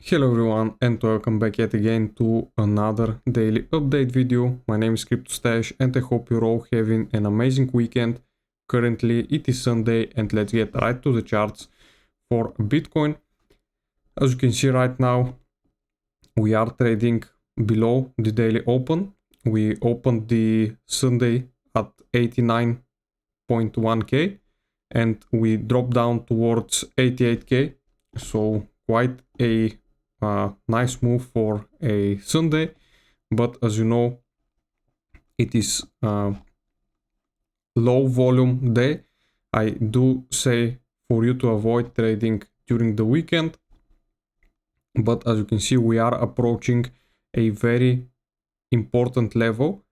Hello everyone and welcome back yet again to another daily update video. My name is CryptoStash and I hope you're all having an amazing weekend. Currently it is Sunday and let's get right to the charts for Bitcoin. As you can see right now, we are trading below the daily open. We opened the Sunday at 89.1k and we dropped down towards 88k. So quite a nice move for a Sunday, but as you know, it is low volume day. I do say for you to avoid trading during the weekend, but as you can see, we are approaching a very important level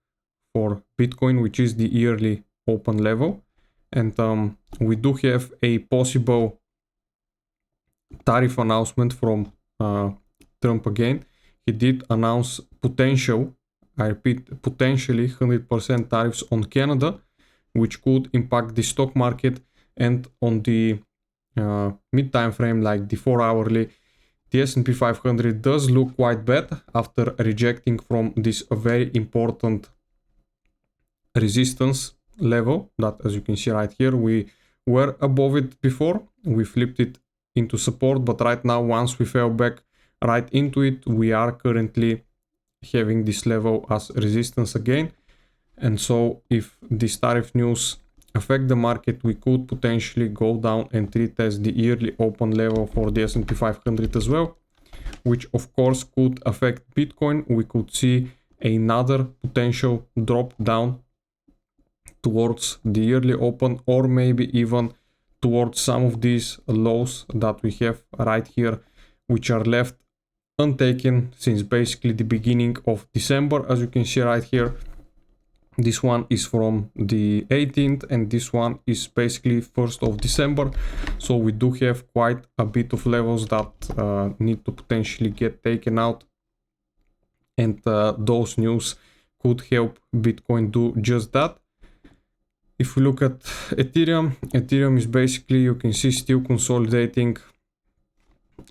for Bitcoin, which is the yearly open level, and we do have a possible tariff announcement from Trump again. He did announce potential, I repeat, potentially 100% tariffs on Canada, which could impact the stock market, and on the mid time frame, like the 4-hourly, the S&P 500 does look quite bad after rejecting from this very important resistance level that, as you can see right here, we were above it before. We flipped it into support, but right now, once we fell back right into it, we are currently having this level as resistance again. And so if this tariff news affect the market, we could potentially go down and retest the yearly open level for the S&P 500 as well, which of course could affect Bitcoin. We could see another potential drop down towards the yearly open, or maybe even towards some of these lows that we have right here, which are left untaken since basically the beginning of December. As you can see right here, this one is from the 18th and this one is basically 1st of December. So we do have quite a bit of levels that need to potentially get taken out, and those news could help Bitcoin do just that. If we look at Ethereum is basically, you can see, still consolidating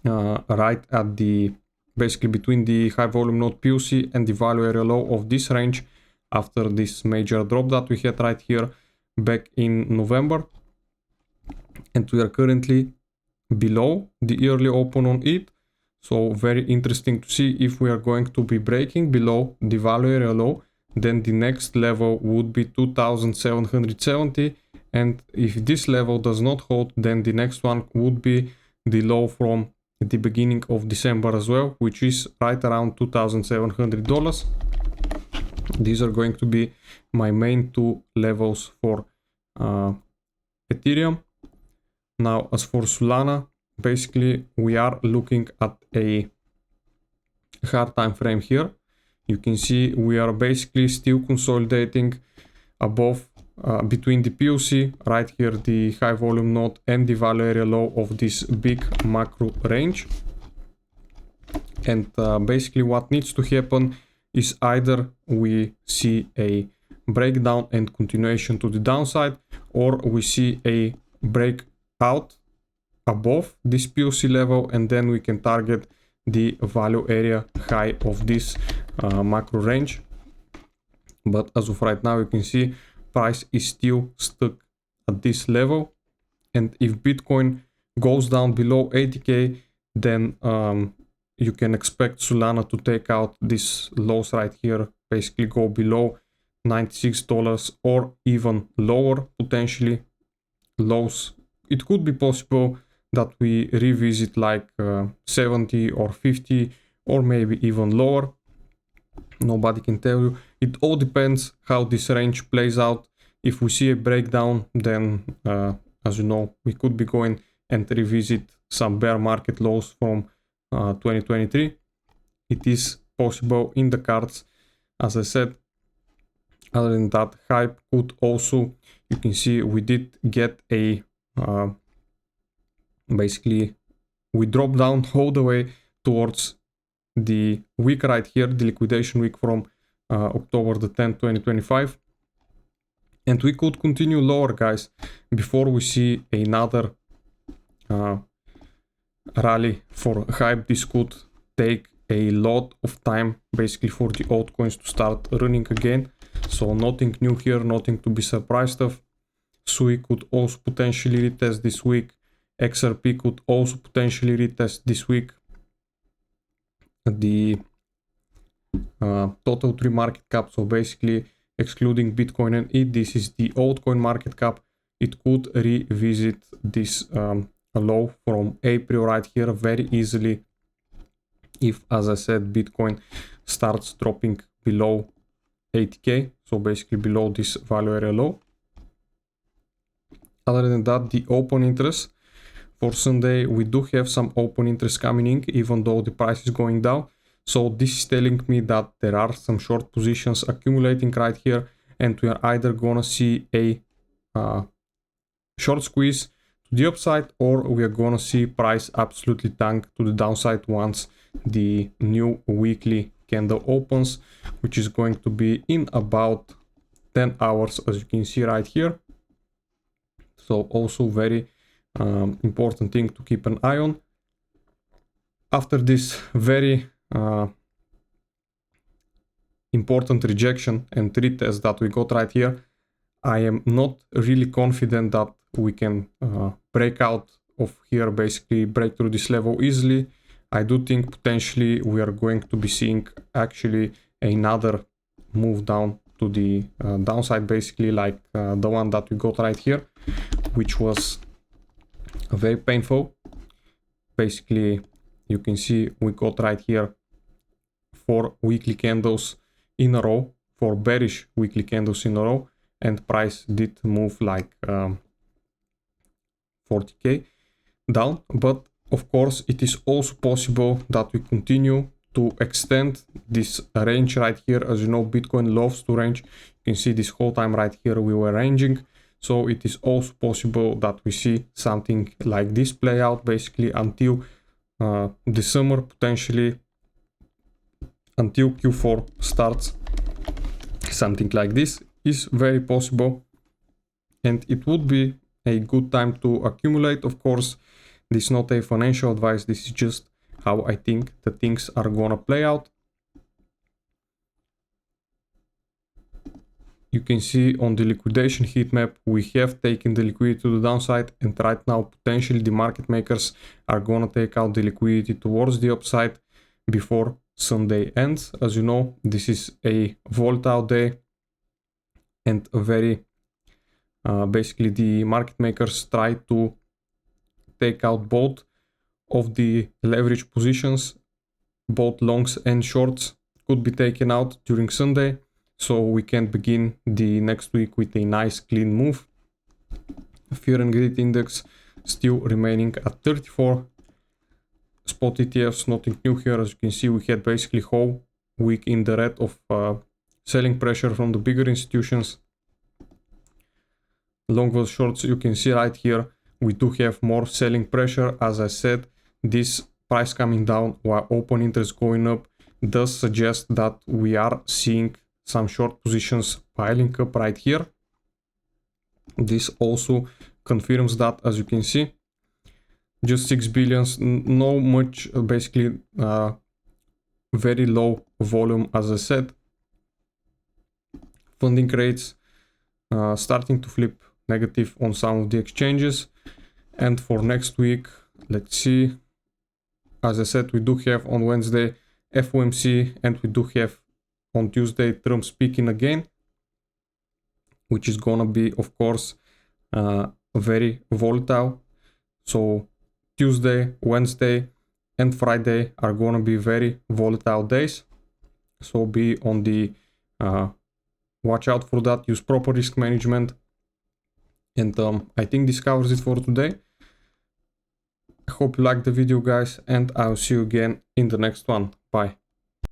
right at the, basically between the high volume node POC and the value area low of this range after this major drop that we had right here back in November. And we are currently below the yearly open on it. So very interesting to see if we are going to be breaking below the value area low. Then the next level would be 2770, and if this level does not hold, then the next one would be the low from the beginning of December as well, which is right around $2,700. These are going to be my main two levels for Ethereum. Now, as for Solana, basically we are looking at a hard time frame here. You can see we are basically still consolidating above, between the POC, right here, the high volume node, and the value area low of this big macro range. And basically what needs to happen is either we see a breakdown and continuation to the downside, or we see a breakout above this POC level, and then we can target the value area high of this macro range. But as of right now, you can see price is still stuck at this level, and if Bitcoin goes down below 80k, then you can expect Solana to take out these lows right here, basically go below $96 or even lower, potentially lows. It could be possible that we revisit like 70 or 50 or maybe even lower. Nobody can tell you. It all depends how this range plays out. If we see a breakdown, then as you know, we could be going and revisit some bear market lows from 2023. It is possible in the cards, as I said. Other than that, hype could also, you can see we did get a basically we dropped down all the way towards the week right here, the liquidation week from October the 10th, 2025. And we could continue lower, guys, before we see another rally for hype. This could take a lot of time basically for the altcoins to start running again. So nothing new here, nothing to be surprised of. SUI could also potentially retest this week. XRP could also potentially retest this week. The total 3 market cap, so basically excluding Bitcoin and ETH, this is the altcoin market cap. It could revisit this low from April right here very easily if, as I said, Bitcoin starts dropping below 80k, so basically below this value area low. Other than that, the open interest for Sunday, we do have some open interest coming in, even though the price is going down. So this is telling me that there are some short positions accumulating right here, and we are either gonna see a short squeeze to the upside, or we are gonna see price absolutely tank to the downside once the new weekly candle opens, which is going to be in about 10 hours, as you can see right here. So also very important thing to keep an eye on. After this very important rejection and retest that we got right here, I am not really confident that we can break out of here, basically break through this level easily. I do think potentially we are going to be seeing actually another move down to the downside, basically like the one that we got right here, which was very painful. Basically, you can see we got right here 4 weekly candles in a row, 4 bearish weekly candles in a row, and price did move like 40k down. But of course, it is also possible that we continue to extend this range right here. As you know, Bitcoin loves to range. You can see this whole time right here we were ranging. So it is also possible that we see something like this play out basically until the summer, potentially until Q4 starts. Something like this is very possible, and it would be a good time to accumulate. Of course, this is not a financial advice, this is just how I think the things are gonna play out. You can see on the liquidation heat map, we have taken the liquidity to the downside, and right now potentially the market makers are gonna take out the liquidity towards the upside before Sunday ends. As you know, this is a volatile day and a very basically the market makers try to take out both of the leverage positions, both longs and shorts could be taken out during Sunday, so we can begin the next week with a nice clean move. Fear and Greed Index still remaining at 34. Spot ETFs, nothing new here. As you can see, we had basically whole week in the red of selling pressure from the bigger institutions. Long versus shorts, you can see right here, we do have more selling pressure. As I said, this price coming down while open interest going up does suggest that we are seeing some short positions piling up right here. This also confirms that, as you can see, just 6 billions, no much, basically very low volume. As I said, funding rates starting to flip negative on some of the exchanges. And for next week, let's see, as I said, we do have on Wednesday FOMC, and we do have on Tuesday Trump speaking again, which is gonna be, of course, very volatile. So Tuesday, Wednesday and Friday are gonna be very volatile days, so be on the watch out for that. Use proper risk management. And I think this covers it for today. I hope you liked the video, guys, and I'll see you again in the next one. Bye.